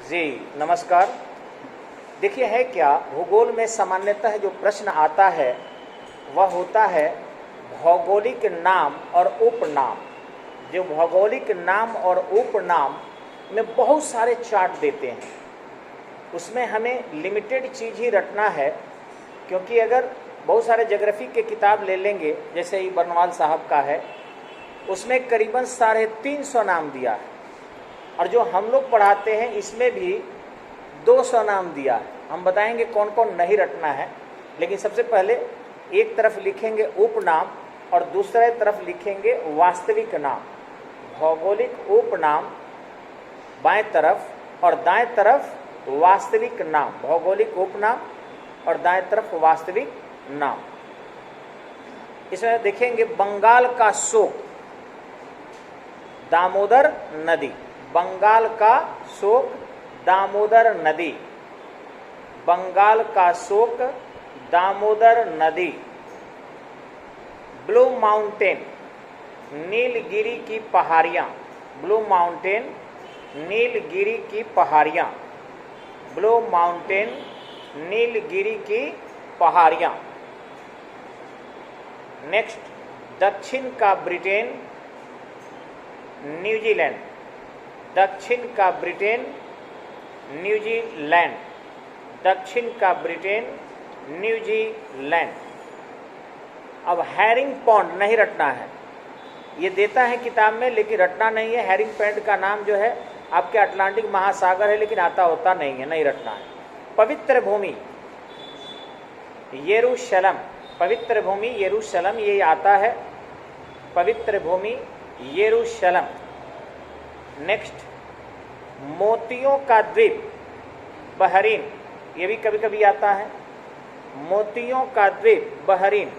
जी नमस्कार। देखिए है क्या, भूगोल में सामान्यतः जो प्रश्न आता है वह होता है भौगोलिक नाम और उपनाम। जो भौगोलिक नाम और उपनाम में बहुत सारे चार्ट देते हैं, उसमें हमें लिमिटेड चीज़ ही रटना है, क्योंकि अगर बहुत सारे ज्योग्राफी के किताब ले लेंगे, जैसे ही बर्नवाल साहब का है, उसमें करीबन 350 नाम दिया है, और जो हम लोग पढ़ाते हैं इसमें भी 200 नाम दिया है। हम बताएंगे कौन कौन नहीं रटना है, लेकिन सबसे पहले एक तरफ लिखेंगे उपनाम और दूसरे तरफ लिखेंगे वास्तविक नाम। भौगोलिक उपनाम बाएं तरफ और दाएं तरफ वास्तविक नाम। भौगोलिक उपनाम और दाएं तरफ वास्तविक नाम। इसमें देखेंगे बंगाल का शोक, दामोदर नदी। बंगाल का शोक, दामोदर नदी। बंगाल का शोक, दामोदर नदी। ब्लू माउंटेन, नीलगिरी की पहाड़ियाँ। ब्लू माउंटेन, नीलगिरी की पहाड़ियाँ। ब्लू माउंटेन, नीलगिरी की पहाड़ियाँ। नेक्स्ट, दक्षिण का ब्रिटेन, न्यूजीलैंड। दक्षिण का ब्रिटेन, न्यूजीलैंड। दक्षिण का ब्रिटेन, न्यूजीलैंड। अब हैरिंग पॉन्ड नहीं रटना है, ये देता है किताब में लेकिन रटना नहीं है। हैरिंग पॉन्ड का नाम जो है आपके अटलांटिक महासागर है, लेकिन आता होता नहीं है, नहीं रटना है। पवित्र भूमि यरूशलम। पवित्र भूमि यरूशलम, ये आता है पवित्र भूमि यरूशलम। नेक्स्ट, मोतियों का द्वीप बहरीन, ये भी कभी कभी आता है। मोतियों का द्वीप बहरीन,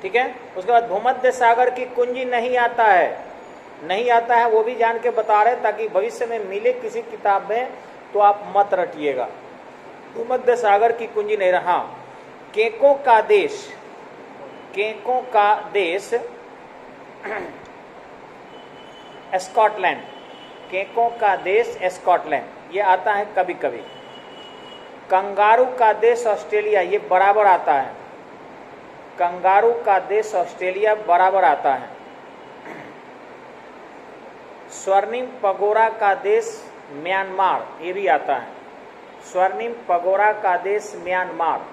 ठीक है। उसके बाद भूमध्य सागर की कुंजी नहीं आता है, नहीं आता है, वो भी जान के बता रहे ताकि भविष्य में मिले किसी किताब में तो आप मत रटिएगा। भूमध्य सागर की कुंजी नहीं रहा। केकों का देश, केकों का देश स्कॉटलैंड। केकों का देश स्कॉटलैंड, ये आता है कभी कभी। कंगारू का देश ऑस्ट्रेलिया, ये बराबर आता है। कंगारू का देश ऑस्ट्रेलिया बराबर आता है। स्वर्णिम पगोरा का देश म्यांमार, ये भी आता है। स्वर्णिम पगोरा का देश म्यांमार,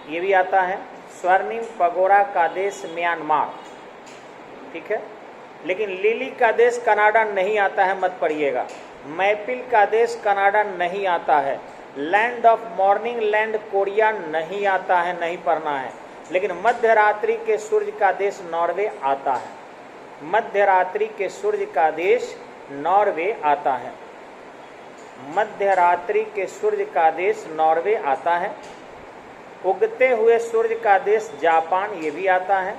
ये भी आता है। स्वर्णिम पगोरा का देश म्यांमार, ठीक है। लेकिन लिली का देश कनाडा नहीं आता है, मत पढ़िएगा। मैपिल का देश कनाडा नहीं आता है। Land of morning land Korea नहीं आता है, नहीं पढ़ना है। लेकिन मध्य रात्रि के सूर्य का देश नॉर्वे आता है। मध्य रात्रि के सूर्य का देश नॉर्वे आता है। मध्य रात्रि के सूर्य का देश नॉर्वे आता है। उगते हुए सूर्य का देश जापान, ये भी आता है।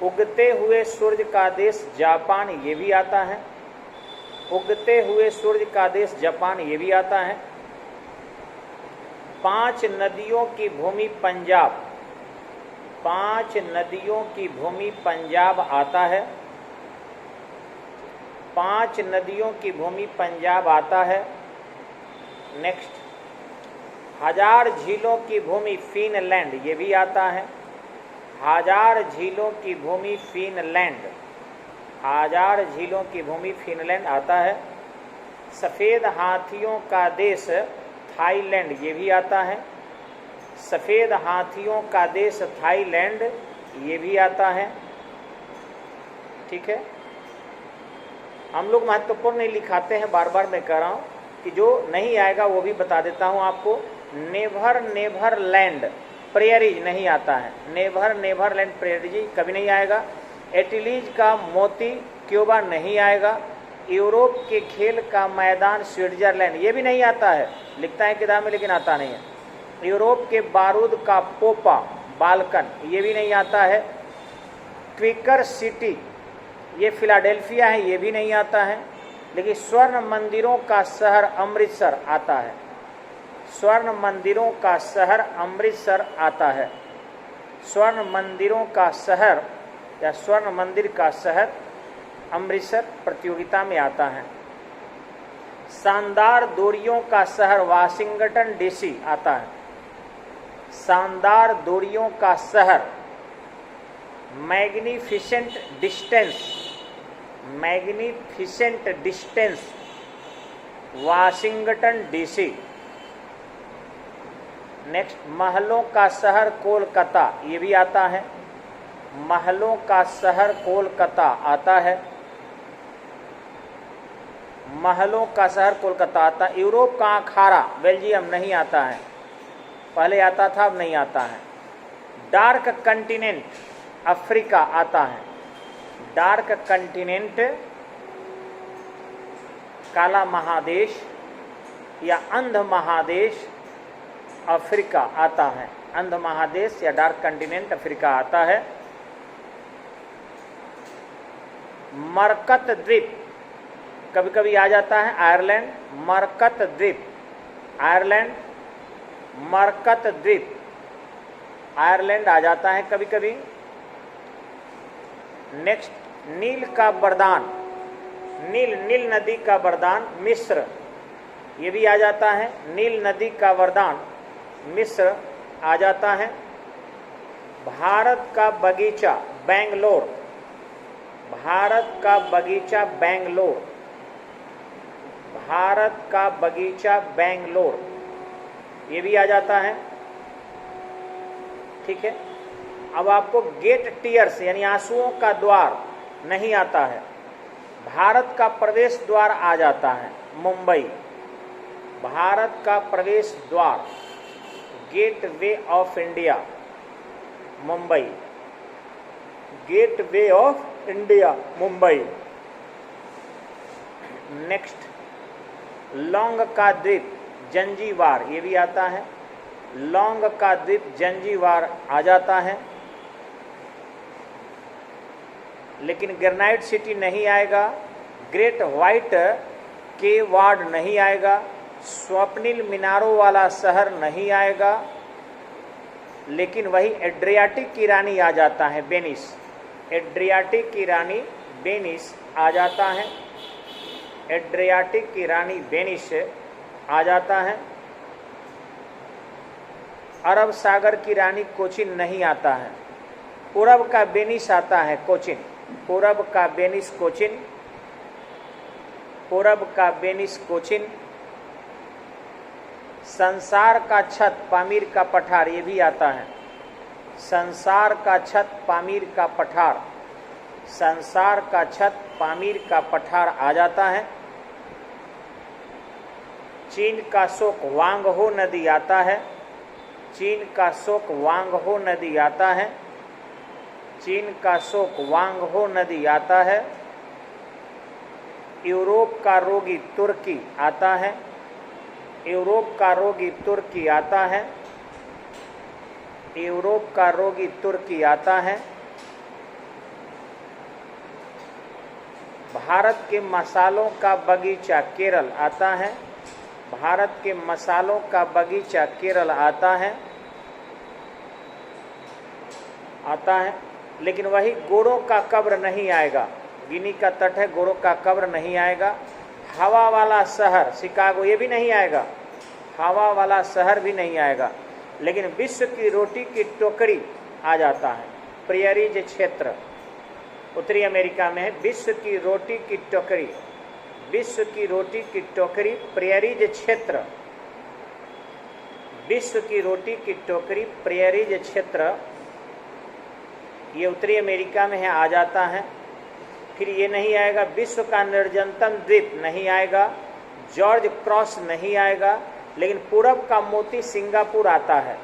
उगते हुए सूर्य का देश जापान, ये भी आता है। उगते हुए सूर्य का देश जापान, ये भी आता है। 5 नदियों की भूमि पंजाब। 5 नदियों की भूमि पंजाब आता है। 5 नदियों की भूमि पंजाब आता है। नेक्स्ट, 1000 झीलों की भूमि फिनलैंड, ये भी आता है। 1000 झीलों की भूमि फिनलैंड। 1000 झीलों की भूमि फिनलैंड आता है। सफ़ेद हाथियों का देश थाईलैंड, ये भी आता है। सफ़ेद हाथियों का देश थाईलैंड, ये भी आता है, ठीक है। हम लोग महत्वपूर्ण नहीं लिखाते हैं, बार बार मैं कह रहा हूँ कि जो नहीं आएगा वो भी बता देता हूँ आपको। नेभर नेभरलैंड प्रेयरीज नहीं आता है। नेभर नेभरलैंड प्रेयरीज कभी नहीं आएगा। एटिलीज का मोती क्यूबा नहीं आएगा। यूरोप के खेल का मैदान स्विट्जरलैंड, ये भी नहीं आता है, लिखता है किताब में लेकिन आता नहीं है। यूरोप के बारूद का पोपा बाल्कन, ये भी नहीं आता है। क्विकर सिटी, ये फिलाडेल्फिया है, ये भी नहीं आता है। लेकिन स्वर्ण मंदिरों का शहर अमृतसर आता है। स्वर्ण मंदिरों का शहर अमृतसर आता है। स्वर्ण मंदिरों का शहर या स्वर्ण मंदिर का शहर अमृतसर प्रतियोगिता में आता है। शानदार दूरियों का शहर वाशिंगटन डीसी आता है। शानदार दूरियों का शहर, magnificent distance, magnificent distance, Washington DC. Next, महलों का शहर कोलकाता, ये भी आता है। महलों का शहर कोलकाता आता है। महलों का शहर कोलकाता आता है। यूरोप का अखाड़ा बेल्जियम नहीं आता है, पहले आता था अब नहीं आता है। डार्क कंटिनेंट अफ्रीका आता है। डार्क कंटिनेंट काला महादेश या अंध महादेश अफ्रीका आता है। अंध महादेश या डार्क कंटिनेंट अफ्रीका आता है। मरकत द्वीप कभी कभी आ जाता है, आयरलैंड। मरकत द्वीप आयरलैंड, मरकत द्वीप आयरलैंड आ जाता है कभी कभी। नेक्स्ट, नील का वरदान, नील नदी का वरदान मिस्र, ये भी आ जाता है। नील नदी का वरदान मिस्र आ जाता है। भारत का बगीचा बेंगलोर, भारत का बगीचा बेंगलोर, भारत का बगीचा बेंगलोर, ये भी आ जाता है। ठीक है। अब आपको गेट टीयर्स यानी आंसुओं का द्वार नहीं आता है। भारत का प्रवेश द्वार आ जाता है, मुंबई। भारत का प्रवेश द्वार, gateway of India, Mumbai. Gateway of India, Mumbai. Next, लौंग का द्वीप जंजीबार, ये भी आता है। लौंग का द्वीप जंजीबार आ जाता है। लेकिन ग्रेनाइट सिटी नहीं आएगा। ग्रेट व्हाइट के वार्ड नहीं आएगा। स्वप्निल मीनारों वाला शहर नहीं आएगा। लेकिन वही एड्रियाटिक की रानी आ जाता है, वेनिस। एड्रियाटिक की रानी वेनिस आ जाता है। एड्रियाटिक की रानी वेनिस आ जाता है। अरब सागर की रानी कोचिन नहीं आता है। पूरब का वेनिस आता है, कोचिन। पूरब का वेनिस कोचिन, पूरब का वेनिस कोचिन। संसार का छत पामीर का पठार, ये भी आता है। संसार का छत पामीर का पठार, संसार का छत पामीर का पठार आ जाता है। चीन का शोक वांगहो नदी आता है। चीन का शोक वांगहो नदी आता है। चीन का शोक वांगहो नदी आता है। यूरोप का रोगी तुर्की आता है। यूरोप का रोगी तुर्की आता है। यूरोप का रोगी तुर्की आता है। भारत के मसालों का बगीचा केरल आता है। भारत के मसालों का बगीचा केरल आता है, आता है। लेकिन वही गोरों का कब्र नहीं आएगा। गिनी का तट है, गोरों का कब्र नहीं आएगा। हवा वाला शहर शिकागो, ये भी नहीं आएगा। हवा वाला शहर भी नहीं आएगा। लेकिन विश्व की रोटी की टोकरी आ जाता है। प्रियरीज क्षेत्र उत्तरी अमेरिका में है। विश्व की रोटी की टोकरी, विश्व की रोटी की टोकरी प्रियरीज क्षेत्र, विश्व की रोटी की टोकरी प्रियरीज क्षेत्र, ये उत्तरी अमेरिका में है, आ जाता है। फिर ये नहीं आएगा। विश्व का निर्जनतम द्वीप नहीं आएगा। जॉर्ज क्रॉस नहीं आएगा। लेकिन पूरब का मोती सिंगापुर आता है।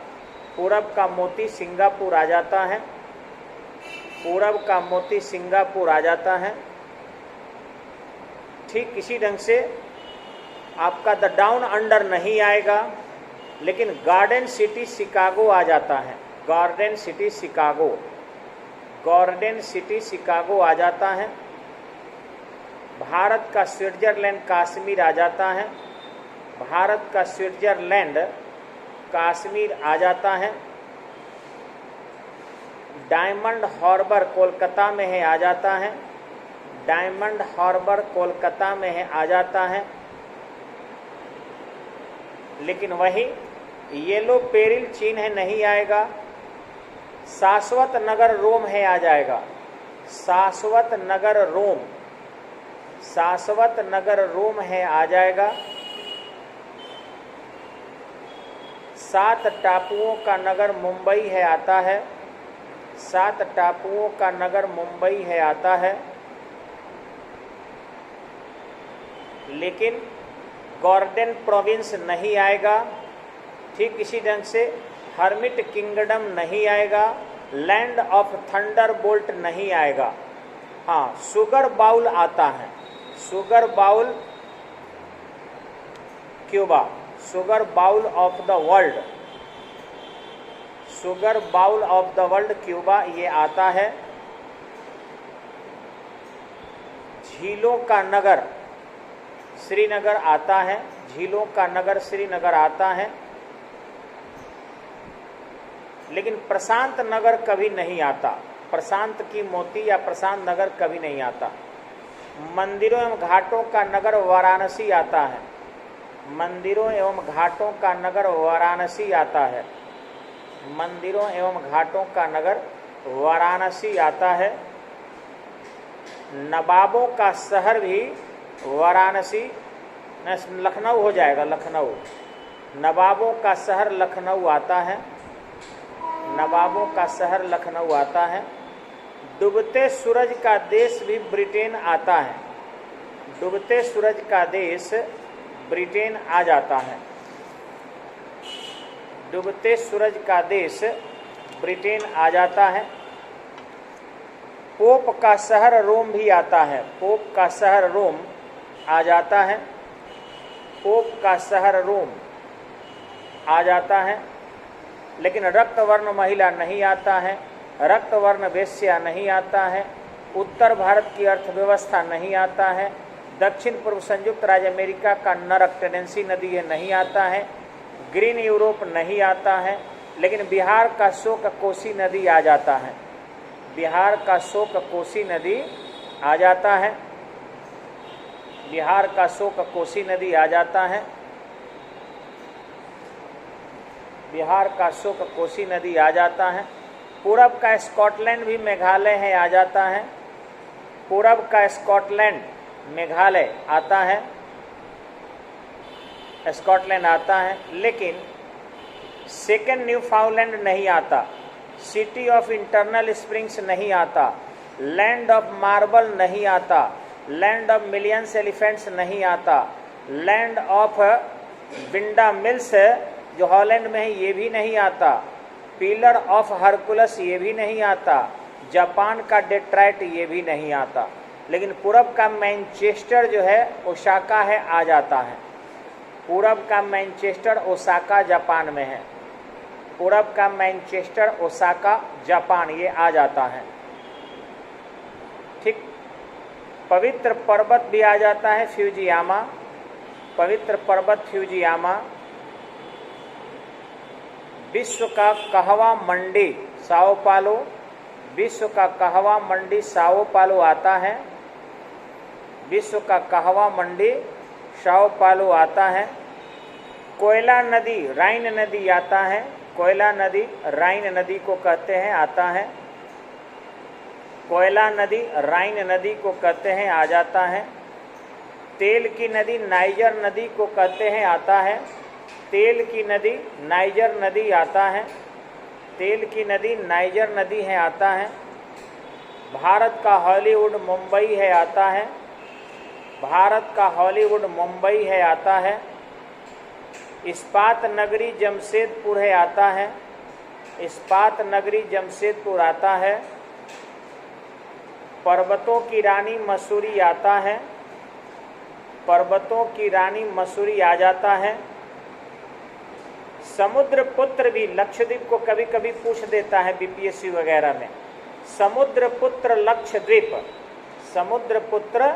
पूरब का मोती सिंगापुर आ जाता है। पूरब का मोती सिंगापुर आ जाता है। ठीक इसी ढंग से आपका द डाउन अंडर नहीं आएगा। लेकिन गार्डन सिटी शिकागो आ जाता है। Garden city Chicago, garden city Chicago आ जाता है। भारत का स्विट्जरलैंड कश्मीर आ जाता है। भारत का स्विट्जरलैंड कश्मीर आ जाता है। डायमंड हार्बर कोलकाता में है, आ जाता है। डायमंड हार्बर कोलकाता में है, आ जाता है। लेकिन वही येलो पेरिल चीन है, नहीं आएगा। शाश्वत नगर रोम है, आ जाएगा। शाश्वत नगर रोम, शाश्वत नगर रोम है, आ जाएगा। 7 टापुओं का नगर मुंबई है, आता है। 7 टापुओं का नगर मुंबई है, आता है। लेकिन गॉर्डन प्रोविंस नहीं आएगा। ठीक इसी ढंग से हर्मिट किंगडम नहीं आएगा। लैंड ऑफ थंडर बोल्ट नहीं आएगा। हाँ, सुगर बाउल आता है। Sugar bowl Cuba, sugar bowl of the world, sugar bowl of the world Cuba, ये आता है। झीलों का नगर श्रीनगर आता है। झीलों का नगर श्रीनगर आता है। लेकिन प्रशांत नगर कभी नहीं आता। प्रशांत की मोती या प्रशांत नगर कभी नहीं आता। मंदिरों एवं घाटों का नगर वाराणसी आता है। मंदिरों एवं घाटों का नगर वाराणसी आता है। मंदिरों एवं घाटों का नगर वाराणसी आता है। नवाबों का शहर भी वाराणसी, लखनऊ हो जाएगा, लखनऊ। नवाबों का शहर लखनऊ आता है। नवाबों का शहर लखनऊ आता है। डूबते सूरज का देश भी ब्रिटेन आता है। डूबते सूरज का देश ब्रिटेन आ जाता है। डूबते सूरज का देश ब्रिटेन आ जाता है। पोप का शहर रोम भी आता है। पोप का शहर रोम आ जाता है। पोप का शहर रोम आ जाता है। लेकिन रक्तवर्ण महिला नहीं आता है। रक्तवर्ण वेश्या नहीं आता है। उत्तर भारत की अर्थव्यवस्था नहीं आता है। दक्षिण पूर्व संयुक्त राज्य अमेरिका का नरक टेनेंसी नदी है, नहीं आता है। ग्रीन यूरोप नहीं आता है। लेकिन बिहार का शोक कोसी नदी आ जाता है। बिहार का शोक कोसी नदी आ जाता है। बिहार का शोक कोसी नदी आ जाता है। बिहार का शोक कोसी नदी आ जाता है। पूरब का स्कॉटलैंड भी मेघालय है, आ जाता है। पूरब का स्कॉटलैंड मेघालय आता है, स्कॉटलैंड आता है। लेकिन सेकेंड न्यूफाउंडलैंड नहीं आता। सिटी ऑफ इंटरनल स्प्रिंग्स नहीं आता। लैंड ऑफ मार्बल नहीं आता। लैंड ऑफ मिलियंस एलिफेंट्स नहीं आता। लैंड ऑफ विंडा मिल्स जो हॉलैंड में है, ये भी नहीं आता। पिलर ऑफ हरकुलस ये भी नहीं आता। जापान का डेट्राइट ये भी नहीं आता। लेकिन पूरब का मैनचेस्टर जो है ओसाका है, आ जाता है। पूरब का मैनचेस्टर ओसाका जापान में है। पूरब का मैनचेस्टर ओसाका जापान, ये आ जाता है। ठीक। पवित्र पर्वत भी आ जाता है, फ्यूजियामा। पवित्र पर्वत फ्यूजियामा। विश्व का कहवा मंडी साओ पालो। विश्व का कहवा मंडी साओ पालो आता है। विश्व का कहवा मंडी साओ पालो आता है। कोयला नदी राइन नदी आता है। कोयला नदी राइन नदी को कहते हैं, आता है। कोयला नदी राइन नदी को कहते हैं, आ जाता है। तेल की नदी नाइजर नदी को कहते हैं, आता है। तेल की नदी नाइजर नदी आता है। तेल की नदी नाइजर नदी है, आता है। भारत का हॉलीवुड मुंबई है, आता है। भारत का हॉलीवुड मुंबई है, आता है। इस्पात नगरी जमशेदपुर है, आता है। इस्पात नगरी जमशेदपुर आता है। पर्वतों की रानी मसूरी आता है। पर्वतों की रानी मसूरी आ जाता है। समुद्र पुत्र भी लक्षद्वीप को कभी कभी पूछ देता है बीपीएससी वगैरह में। समुद्र पुत्र लक्षद्वीप, समुद्र पुत्र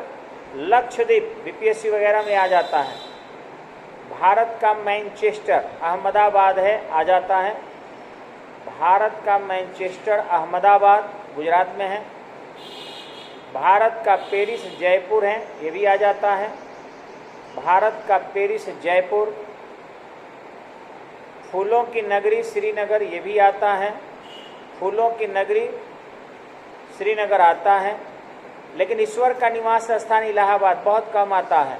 लक्षद्वीप बीपीएससी वगैरह में आ जाता है। भारत का मैनचेस्टर अहमदाबाद है, आ जाता है। भारत का मैनचेस्टर अहमदाबाद गुजरात में है। भारत का पेरिस जयपुर है, ये भी आ जाता है। भारत का पेरिस जयपुर। फूलों की नगरी श्रीनगर, ये भी आता है। फूलों की नगरी श्रीनगर आता है। लेकिन ईश्वर का निवास स्थान इलाहाबाद बहुत कम आता है।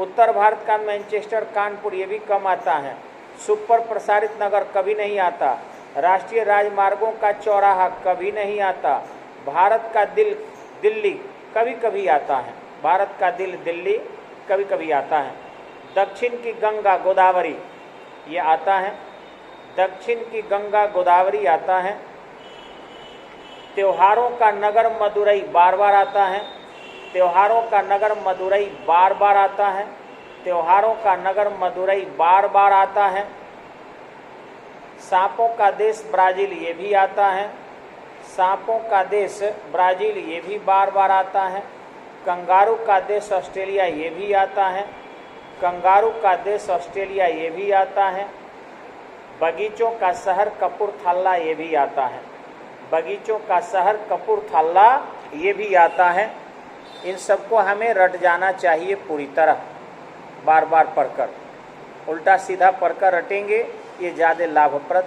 उत्तर भारत का मैनचेस्टर कानपुर, ये भी कम आता है। सुपर प्रसारित नगर कभी नहीं आता। राष्ट्रीय राजमार्गों का चौराहा कभी नहीं आता। भारत का दिल दिल्ली कभी कभी आता है। भारत का दिल दिल्ली कभी कभी आता है। दक्षिण की गंगा गोदावरी, ये आता है। दक्षिण की गंगा गोदावरी आता है। त्योहारों का नगर मदुरई बार बार आता है। त्योहारों का नगर मदुरई बार बार आता है। त्योहारों का नगर मदुरई बार बार आता है। सांपों का देश ब्राजील, ये भी आता है। सांपों का देश ब्राजील, ये भी बार बार आता है। कंगारू का देश ऑस्ट्रेलिया, ये भी आता है। कंगारू का देश ऑस्ट्रेलिया, ये भी आता है। बगीचों का शहर कपूरथला, ये भी आता है। बगीचों का शहर कपूरथला, ये भी आता है। इन सबको हमें रट जाना चाहिए पूरी तरह, बार बार पढ़कर। उल्टा सीधा पढ़कर रटेंगे, ये ज़्यादा लाभप्रद